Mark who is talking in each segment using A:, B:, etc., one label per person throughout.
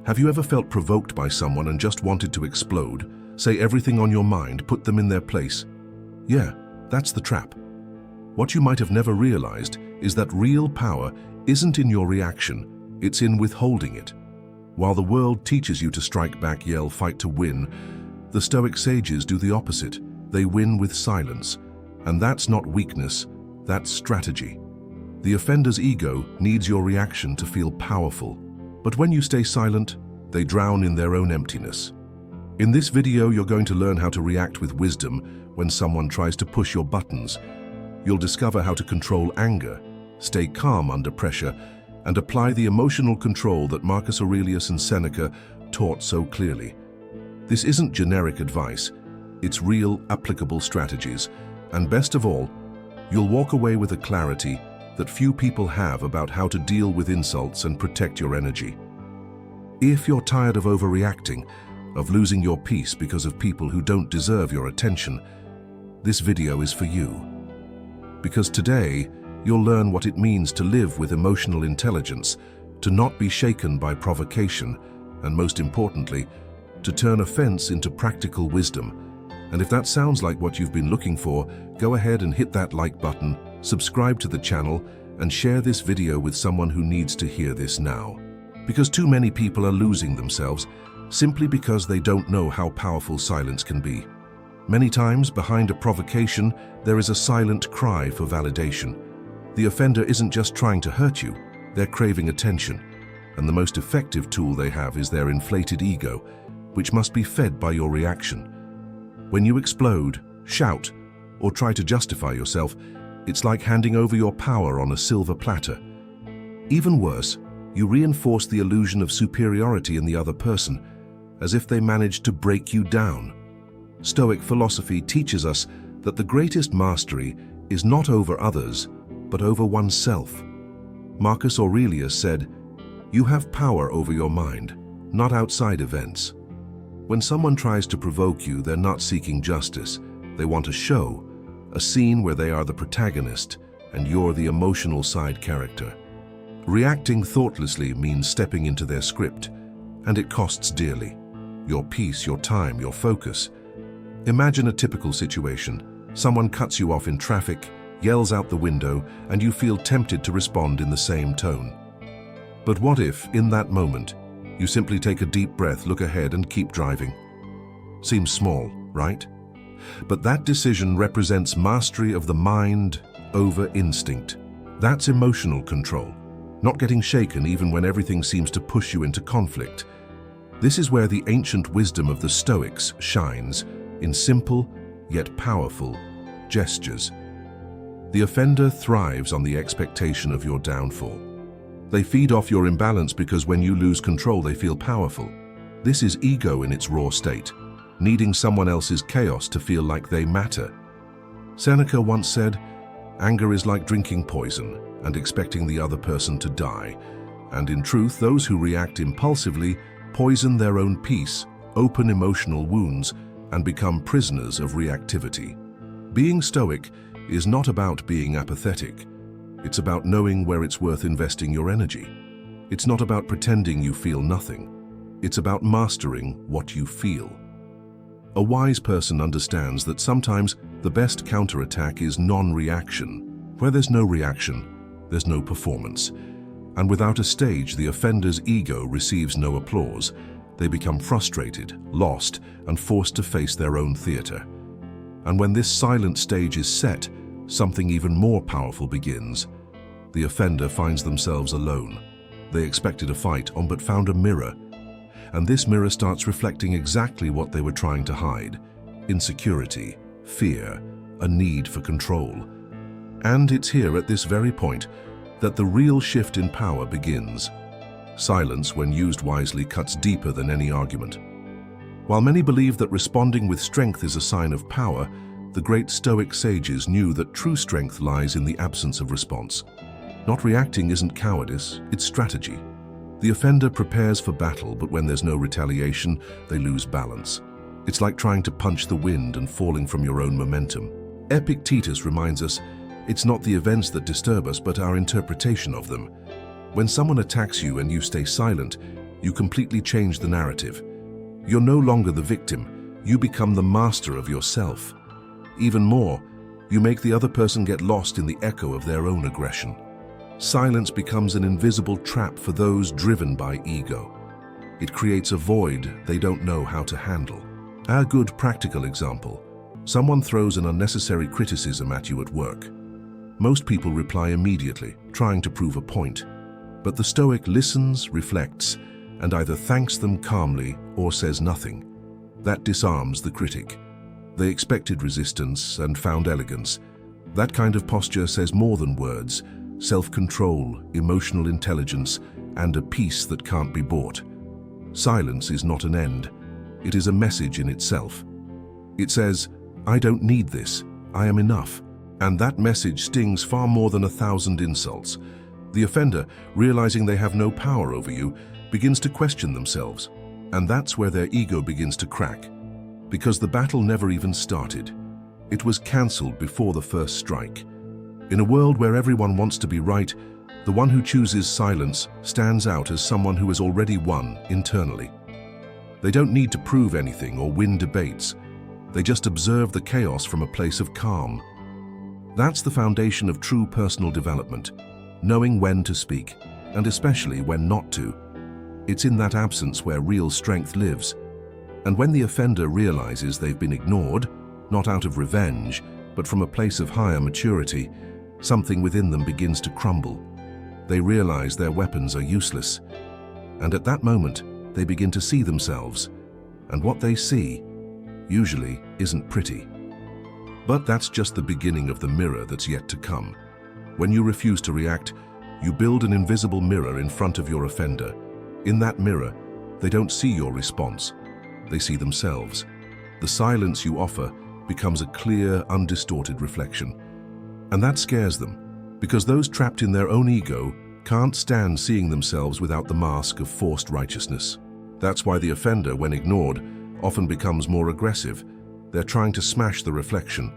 A: Have you ever felt provoked by someone and just wanted to explode? Say everything on your mind, put them in their place? Yeah, that's the trap. What you might have never realized is that real power isn't in your reaction, it's in withholding it. While the world teaches you to strike back, yell, fight to win, the Stoic sages do the opposite. They win with silence. And that's not weakness, that's strategy. The offender's ego needs your reaction to feel powerful. But when you stay silent, they drown in their own emptiness. In this video, you're going to learn how to react with wisdom when someone tries to push your buttons. You'll discover how to control anger, stay calm under pressure, and apply the emotional control that Marcus Aurelius and Seneca taught so clearly. This isn't generic advice, it's real, applicable strategies. And best of all, you'll walk away with a clarity that few people have about how to deal with insults and protect your energy. If you're tired of overreacting, of losing your peace because of people who don't deserve your attention, this video is for you. Because today, you'll learn what it means to live with emotional intelligence, to not be shaken by provocation, and most importantly, to turn offense into practical wisdom. And if that sounds like what you've been looking for, go ahead and hit that like button, subscribe to the channel, and share this video with someone who needs to hear this now. Because too many people are losing themselves simply because they don't know how powerful silence can be. Many times, behind a provocation, there is a silent cry for validation. The offender isn't just trying to hurt you, they're craving attention. And the most effective tool they have is their inflated ego, which must be fed by your reaction. When you explode, shout, or try to justify yourself, it's like handing over your power on a silver platter. Even worse, you reinforce the illusion of superiority in the other person, as if they managed to break you down. Stoic philosophy teaches us that the greatest mastery is not over others, but over oneself. Marcus Aurelius said, "You have power over your mind, not outside events." When someone tries to provoke you, they're not seeking justice. They want a show, a scene where they are the protagonist and you're the emotional side character. Reacting thoughtlessly means stepping into their script, and it costs dearly. Your peace, your time, your focus. Imagine a typical situation. Someone cuts you off in traffic, yells out the window, and you feel tempted to respond in the same tone. But what if, in that moment, you simply take a deep breath, look ahead, and keep driving? Seems small, right? But that decision represents mastery of the mind over instinct. That's emotional control, not getting shaken even when everything seems to push you into conflict. This is where the ancient wisdom of the Stoics shines, in simple yet powerful gestures. The offender thrives on the expectation of your downfall. They feed off your imbalance because when you lose control, they feel powerful. This is ego in its raw state, needing someone else's chaos to feel like they matter. Seneca once said, "Anger is like drinking poison and expecting the other person to die." And in truth, those who react impulsively poison their own peace, open emotional wounds, and become prisoners of reactivity. Being stoic is not about being apathetic. It's about knowing where it's worth investing your energy. It's not about pretending you feel nothing. It's about mastering what you feel. A wise person understands that sometimes the best counterattack is non-reaction. Where there's no reaction, there's no performance. And without a stage, the offender's ego receives no applause. They become frustrated, lost, and forced to face their own theater. And when this silent stage is set, something even more powerful begins. The offender finds themselves alone. They expected a fight on but found a mirror. And this mirror starts reflecting exactly what they were trying to hide: insecurity, fear, a need for control. And it's here at this very point that the real shift in power begins. Silence, when used wisely, cuts deeper than any argument. While many believe that responding with strength is a sign of power, the great Stoic sages knew that true strength lies in the absence of response. Not reacting isn't cowardice, it's strategy. The offender prepares for battle, but when there's no retaliation, they lose balance. It's like trying to punch the wind and falling from your own momentum. Epictetus reminds us, it's not the events that disturb us, but our interpretation of them. When someone attacks you and you stay silent, you completely change the narrative. You're no longer the victim, you become the master of yourself. Even more, you make the other person get lost in the echo of their own aggression. Silence becomes an invisible trap for those driven by ego. It creates a void they don't know how to handle. A good practical example: someone throws an unnecessary criticism at you at work. Most people reply immediately, trying to prove a point. But the Stoic listens, reflects, and either thanks them calmly or says nothing. That disarms the critic. They expected resistance and found elegance. That kind of posture says more than words: self-control, emotional intelligence, and a peace that can't be bought. Silence is not an end. It is a message in itself. It says, "I don't need this. I am enough." And that message stings far more than 1,000 insults. The offender, realizing they have no power over you, begins to question themselves. And that's where their ego begins to crack. Because the battle never even started. It was cancelled before the first strike. In a world where everyone wants to be right, the one who chooses silence stands out as someone who has already won internally. They don't need to prove anything or win debates. They just observe the chaos from a place of calm. That's the foundation of true personal development, knowing when to speak, and especially when not to. It's in that absence where real strength lives. And when the offender realizes they've been ignored, not out of revenge, but from a place of higher maturity, something within them begins to crumble. They realize their weapons are useless. And at that moment, they begin to see themselves. And what they see, usually, isn't pretty. But that's just the beginning of the mirror that's yet to come. When you refuse to react, you build an invisible mirror in front of your offender. In that mirror, they don't see your response. They see themselves. The silence you offer becomes a clear, undistorted reflection. And that scares them, because those trapped in their own ego can't stand seeing themselves without the mask of forced righteousness. That's why the offender, when ignored, often becomes more aggressive. They're trying to smash the reflection.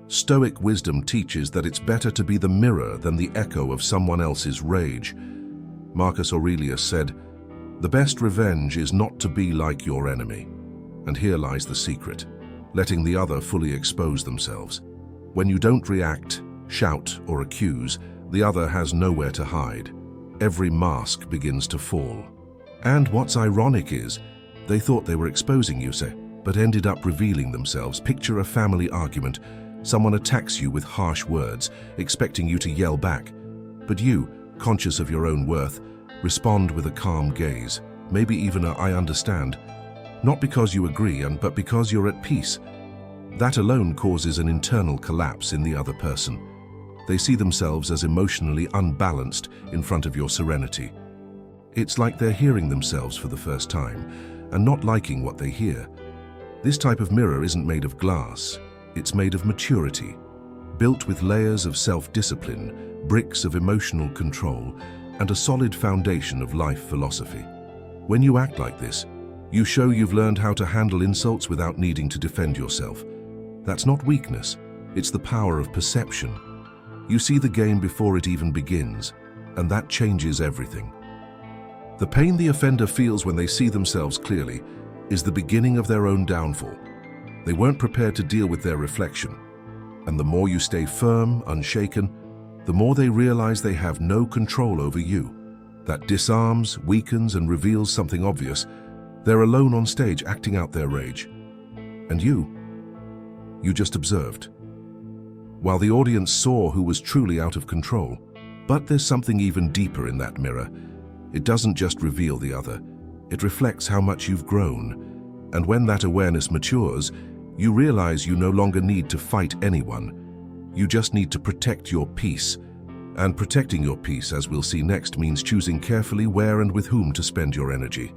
A: Stoic wisdom teaches that it's better to be the mirror than the echo of someone else's rage. Marcus Aurelius said, "The best revenge is not to be like your enemy." And here lies the secret: letting the other fully expose themselves. When you don't react, shout, or accuse, the other has nowhere to hide. Every mask begins to fall. And what's ironic is, they thought they were exposing you, but ended up revealing themselves. Picture a family argument. Someone attacks you with harsh words, expecting you to yell back. But you, conscious of your own worth, respond with a calm gaze, maybe even a "I understand." Not because you agree, but because you're at peace. That alone causes an internal collapse in the other person. They see themselves as emotionally unbalanced in front of your serenity. It's like they're hearing themselves for the first time and not liking what they hear. This type of mirror isn't made of glass. It's made of maturity, built with layers of self-discipline, bricks of emotional control, and a solid foundation of life philosophy. When you act like this, you show you've learned how to handle insults without needing to defend yourself. That's not weakness, it's the power of perception. You see the game before it even begins, and that changes everything. The pain the offender feels when they see themselves clearly is the beginning of their own downfall. They weren't prepared to deal with their reflection. And the more you stay firm, unshaken, the more they realize they have no control over you. That disarms, weakens, and reveals something obvious. They're alone on stage acting out their rage. And you just observed. While the audience saw who was truly out of control. But there's something even deeper in that mirror. It doesn't just reveal the other. It reflects how much you've grown. And when that awareness matures, you realize you no longer need to fight anyone. You just need to protect your peace. And protecting your peace, as we'll see next, means choosing carefully where and with whom to spend your energy.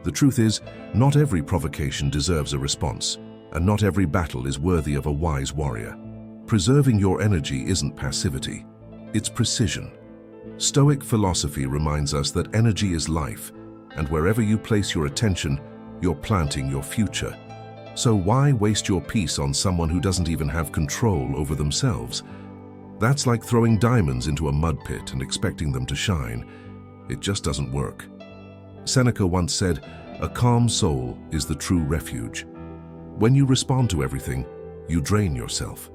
A: The truth is, not every provocation deserves a response, and not every battle is worthy of a wise warrior. Preserving your energy isn't passivity, it's precision. Stoic philosophy reminds us that energy is life, and wherever you place your attention, you're planting your future. So why waste your peace on someone who doesn't even have control over themselves? That's like throwing diamonds into a mud pit and expecting them to shine. It just doesn't work. Seneca once said, "A calm soul is the true refuge." When you respond to everything, you drain yourself.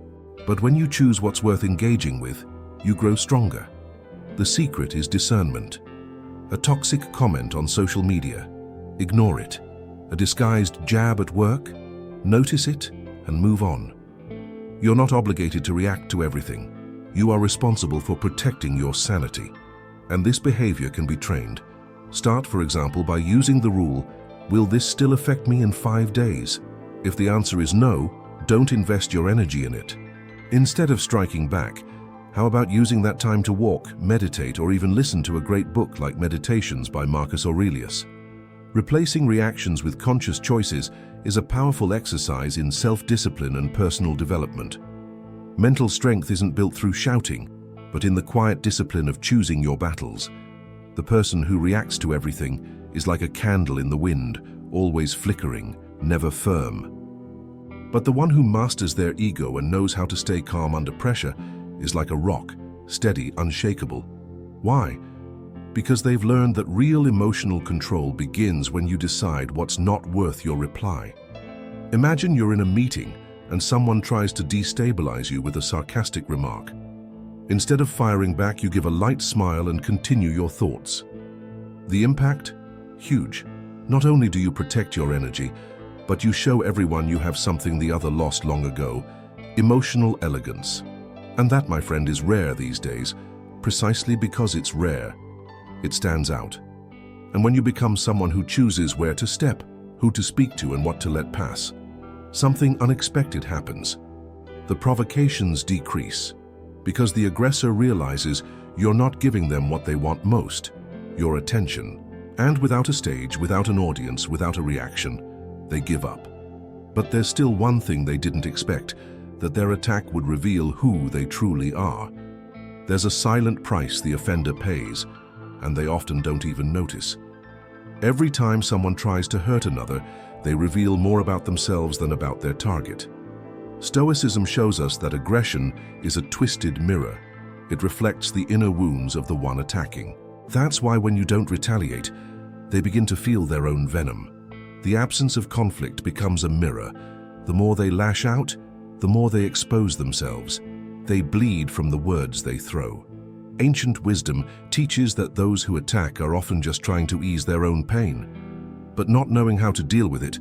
A: But when you choose what's worth engaging with, you grow stronger. The secret is discernment. A toxic comment on social media, ignore it. A disguised jab at work, notice it and move on. You're not obligated to react to everything. You are responsible for protecting your sanity. And this behavior can be trained. Start, for example, by using the rule, will this still affect me in 5 days? If the answer is no, don't invest your energy in it. Instead of striking back, how about using that time to walk, meditate, or even listen to a great book like Meditations by Marcus Aurelius? Replacing reactions with conscious choices is a powerful exercise in self-discipline and personal development. Mental strength isn't built through shouting, but in the quiet discipline of choosing your battles. The person who reacts to everything is like a candle in the wind, always flickering, never firm. But the one who masters their ego and knows how to stay calm under pressure is like a rock, steady, unshakable. Why? Because they've learned that real emotional control begins when you decide what's not worth your reply. Imagine you're in a meeting and someone tries to destabilize you with a sarcastic remark. Instead of firing back, you give a light smile and continue your thoughts. The impact? Huge. Not only do you protect your energy, but you show everyone you have something the other lost long ago, emotional elegance. And that, my friend, is rare these days, precisely because it's rare. It stands out. And when you become someone who chooses where to step, who to speak to, and what to let pass, something unexpected happens. The provocations decrease, because the aggressor realizes you're not giving them what they want most, your attention. And without a stage, without an audience, without a reaction, they give up. But there's still one thing they didn't expect, that their attack would reveal who they truly are. There's a silent price the offender pays, and they often don't even notice. Every time someone tries to hurt another, they reveal more about themselves than about their target. Stoicism shows us that aggression is a twisted mirror. It reflects the inner wounds of the one attacking. That's why when you don't retaliate, they begin to feel their own venom. The absence of conflict becomes a mirror. The more they lash out, the more they expose themselves. They bleed from the words they throw. Ancient wisdom teaches that those who attack are often just trying to ease their own pain. But not knowing how to deal with it,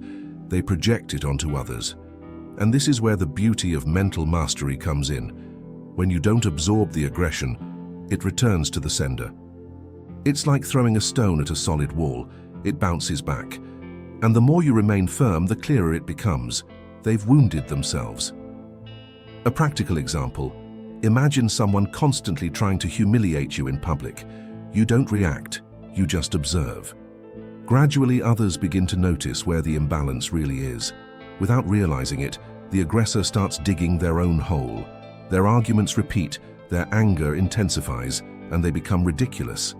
A: they project it onto others. And this is where the beauty of mental mastery comes in. When you don't absorb the aggression, it returns to the sender. It's like throwing a stone at a solid wall. It bounces back. And the more you remain firm, the clearer it becomes. They've wounded themselves. A practical example. Imagine someone constantly trying to humiliate you in public. You don't react, you just observe. Gradually, others begin to notice where the imbalance really is. Without realizing it, the aggressor starts digging their own hole. Their arguments repeat, their anger intensifies, and they become ridiculous.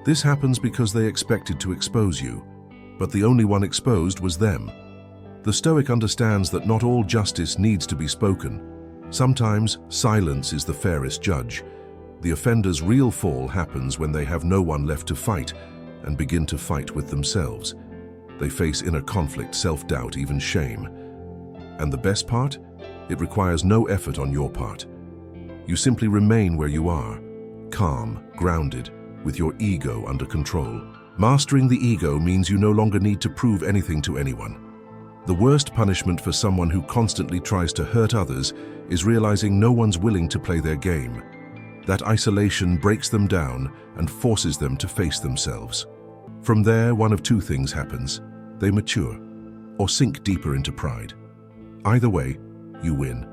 A: This happens because they expected to expose you, but the only one exposed was them. The Stoic understands that not all justice needs to be spoken. Sometimes silence is the fairest judge. The offender's real fall happens when they have no one left to fight and begin to fight with themselves. They face inner conflict, self-doubt, even shame. And the best part? It requires no effort on your part. You simply remain where you are, calm, grounded, with your ego under control. Mastering the ego means you no longer need to prove anything to anyone. The worst punishment for someone who constantly tries to hurt others is realizing no one's willing to play their game. That isolation breaks them down and forces them to face themselves. From there, one of two things happens. They mature or sink deeper into pride. Either way, you win,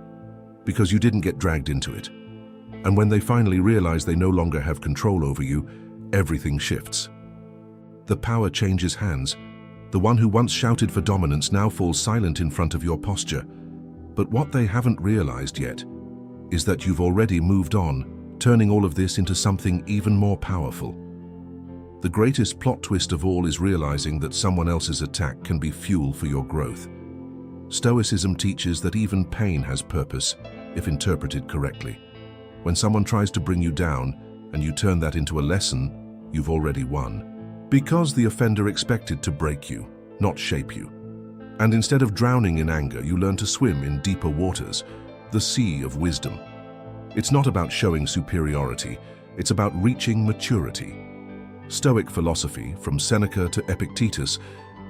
A: because you didn't get dragged into it. And when they finally realize they no longer have control over you, everything shifts. The power changes hands. The one who once shouted for dominance now falls silent in front of your posture. But what they haven't realized yet is that you've already moved on, turning all of this into something even more powerful. The greatest plot twist of all is realizing that someone else's attack can be fuel for your growth. Stoicism teaches that even pain has purpose, if interpreted correctly. When someone tries to bring you down and you turn that into a lesson, you've already won. Because the offender expected to break you, not shape you. And instead of drowning in anger, you learn to swim in deeper waters, the sea of wisdom. It's not about showing superiority, it's about reaching maturity. Stoic philosophy, from Seneca to Epictetus,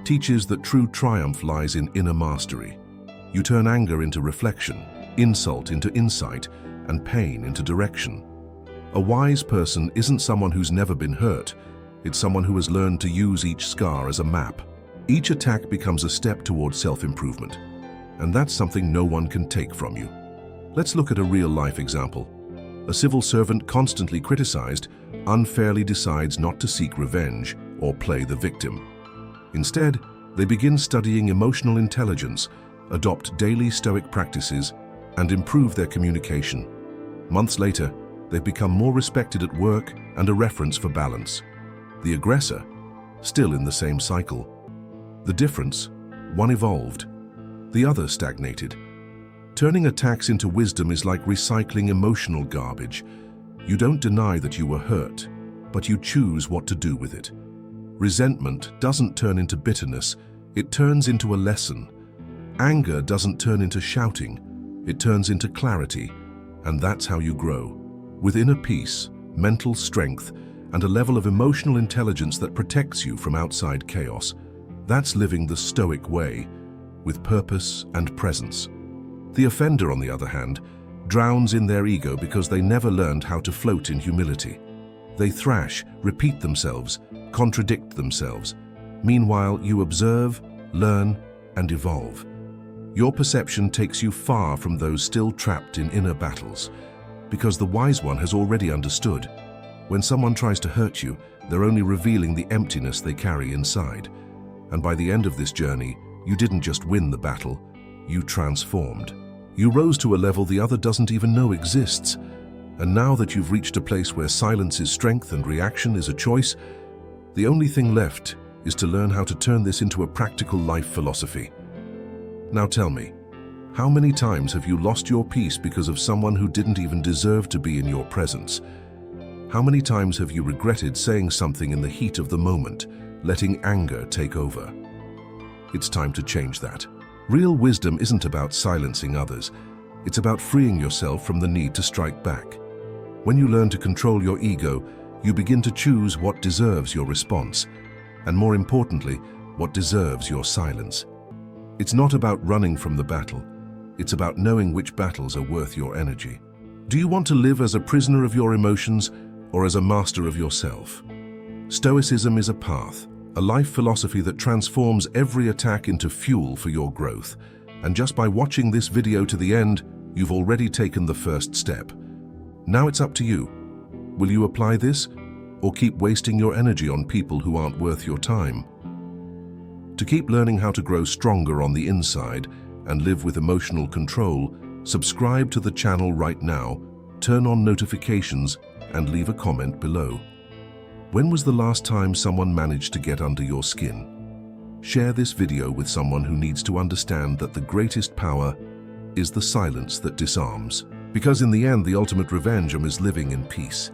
A: teaches that true triumph lies in inner mastery. You turn anger into reflection, insult into insight, and pain into direction. A wise person isn't someone who's never been hurt, it's someone who has learned to use each scar as a map. Each attack becomes a step towards self-improvement, and that's something no one can take from you. Let's look at a real-life example. A civil servant constantly criticized unfairly decides not to seek revenge or play the victim. Instead, they begin studying emotional intelligence, adopt daily Stoic practices, and improve their communication. Months later, they've become more respected at work and a reference for balance. The aggressor, still in the same cycle. The difference, one evolved, the other stagnated. Turning attacks into wisdom is like recycling emotional garbage. You don't deny that you were hurt, but you choose what to do with it. Resentment doesn't turn into bitterness, it turns into a lesson. Anger doesn't turn into shouting, it turns into clarity, and that's how you grow. With inner peace, mental strength, and a level of emotional intelligence that protects you from outside chaos. That's living the Stoic way, with purpose and presence. The offender, on the other hand, drowns in their ego because they never learned how to float in humility. They thrash, repeat themselves, contradict themselves. Meanwhile, you observe, learn, and evolve. Your perception takes you far from those still trapped in inner battles, because the wise one has already understood. When someone tries to hurt you, they're only revealing the emptiness they carry inside. And by the end of this journey, you didn't just win the battle, you transformed. You rose to a level the other doesn't even know exists. And now that you've reached a place where silence is strength and reaction is a choice, the only thing left is to learn how to turn this into a practical life philosophy. Now tell me, how many times have you lost your peace because of someone who didn't even deserve to be in your presence? How many times have you regretted saying something in the heat of the moment, letting anger take over? It's time to change that. Real wisdom isn't about silencing others. It's about freeing yourself from the need to strike back. When you learn to control your ego, you begin to choose what deserves your response, and more importantly, what deserves your silence. It's not about running from the battle. It's about knowing which battles are worth your energy. Do you want to live as a prisoner of your emotions or as a master of yourself? Stoicism is a path, a life philosophy that transforms every attack into fuel for your growth. And just by watching this video to the end, you've already taken the first step. Now it's up to you. Will you apply this, or keep wasting your energy on people who aren't worth your time? To keep learning how to grow stronger on the inside and live with emotional control, subscribe to the channel right now, turn on notifications, and leave a comment below. When was the last time someone managed to get under your skin? Share this video with someone who needs to understand that the greatest power is the silence that disarms. Because in the end, the ultimate revenge is living in peace.